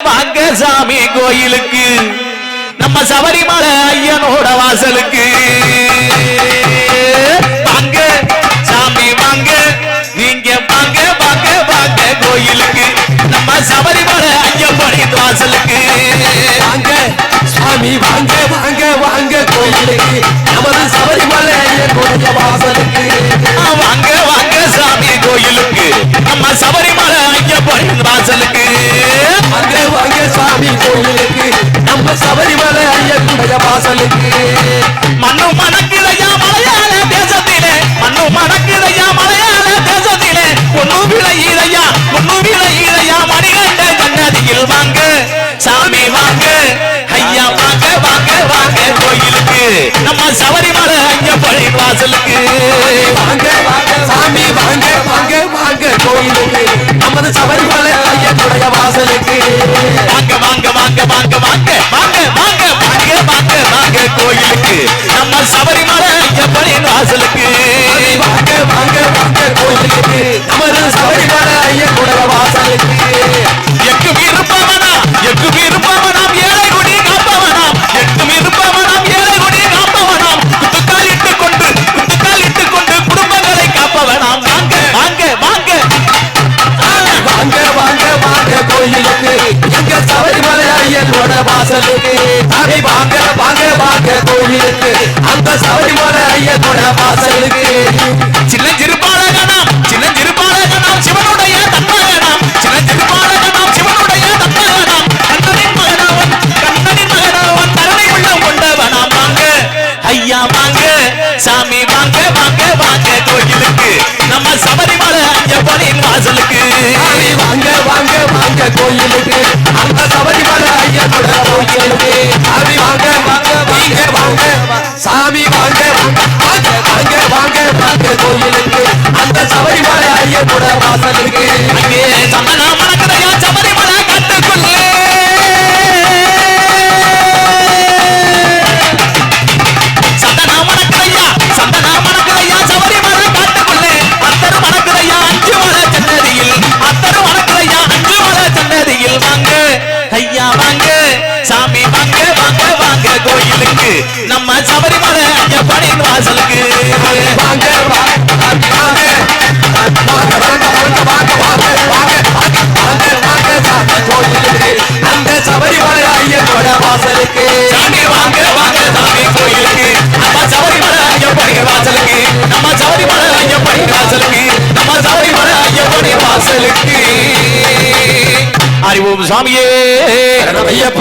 வாங்க சாமி கோயிலுக்கு நம்ம சபரிமலை ஐயனோட வாசலுக்கு வாங்க சாமி வாங்க நீங்க வாங்க வாங்க வாங்க கோயிலுக்கு நம்ம சபரிமலை ஐயப்பனின் வாசலுக்கு வாங்க சாமி வாங்க வாங்க வாங்க கோயிலுக்கு நமது சபரிமலை ஐயனுடைய வாசலுக்கு வாங்க வாங்க சாமி கோயிலுக்கு நம்ம சபரிமலை ஐயப்பனின் வாசலுக்கு வாங்க வாங்க சாமி கோயிலுக்கு நம்ம சபரிமலை ஐயனுடைய வாசலுக்கு மண்ணு மணக்குதையா மலையாள தேசத்திலே மண்ணு மணக்குதையா மலையாள தேசத்திலே ஒண்ணு விளையிலையா மணிகண்ட கண்ணதியில் வாங்க சாமி வாங்க ஐயா வாங்க வாங்க வாங்க கோயிலுக்கு நம்ம சபரிமலை ஐயப்பனின் வாசலுக்கு வாங்க வாங்க சாமி வாங்க வாங்க வாங்க கோயிலுக்கு நமது சபரிமலை ஐயனுடைய வாசலுக்கு வாங்க வாங்க வாங்க வாங்க வாங்க வாங்க வாங்க வாங்க வாங்க வாங்க கோயிலுக்கு நம்ம சபரிமலை ஐயப்பனின் வாசலுக்கு வாங்க வாங்க வாங்க கோயிலுக்கு நமது சபரிமலை ஐயனுடைய வாசலுக்கு எங்கும் இருப்பவனாம் ஏழை குடி காப்பவனாம் எங்கும் இருப்பவனாம் ஏழை குடி காப்பவனாம் குத்துக்கால் இட்டு கொண்டு குடும்பங்களை காப்பவனாம் வாங்க வாங்க வாங்க வாங்க வாங்க வாங்க கோயிலுக்கு எங்க சபரிமலை ஐயனோட வாசலுக்கு அவை வாங்க வாங்க வாங்க கோயிலுக்கு அந்த சபரிமலை ஐயனோட வாசலுக்கு சின்னஞ்சிறுபாலகனாம் சிவனுடைய தன்மகனாம் சின்னஞ்சிறுபாலகனாம் சிவனுடைய தன்மகனாம் கண்ணனின் மகனாவன் தரணை உள்ளம் கொண்டவனாம் வாங்க ஐயா வாங்க சாமி வாங்க வாங்க வாங்க கோயிலுக்கு நம்ம சபரிமலை ஐயப்பனின் வாசலுக்கு வாங்க வாங்க வாங்க கோயிலுக்கு அந்த சபரிமலை ஐயனோட கோயிலுக்கு அவை வாங்க வாங்க வாங்க வாங்க சாமி வாங்க வாங்க வாங்க வாங்க வாங்க கோயிலுக்கு அந்த சபரிமலை ஐயனோட வாசலுக்கு அங்கே சந்தனா மணக்குதையா சபரிமலை கட்டுக்குள்ளே சந்தனா மணக்குதையா சபரிமலை காட்டுக்குள்ளே அத்தரு மணக்குதையா அஞ்சு மலை சன்னதியில் வாங்க ஐயா வாங்க சாமி வாங்க வாங்க வாங்க கோயிலுக்கு நம்ம சபரிமலை ஐயப்பனின் வாசலுக்கு வாங்க வாங்க வாங்க வாங்க வாங்க கோயிலுக்கு அந்த சபரிமலை ஐயனோட வாசலுக்கு சாமி வாங்க வாங்க சாமி கோயிலுக்கு நம்ம சபரிமலை ஐயப்பனின் வாசலுக்கு நம்ம சபரிமலை ஐயப்பனின் வாசலுக்கு நம்ம சபரிமலை ஐயப்பனின் வாசலுக்கு அறிவோம் சாமியே ஐயப்ப